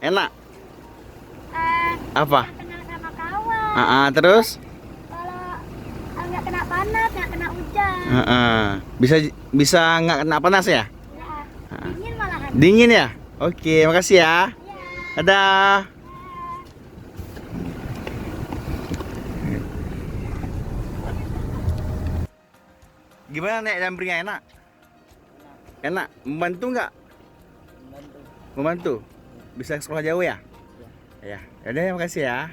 Enak? Apa? Kena sama kawan. Terus? Kalau nggak kena panas, nggak kena hujan. Bisa nggak kena panas ya? Ya, dingin malahan. Dingin ya? Oke, makasih ya. Iya. Dadah. Gimana naik dampingnya, enak? Enak? Membantu nggak? Membantu. Bisa sekolah jauh ya? Ya. Ya udah, makasih ya.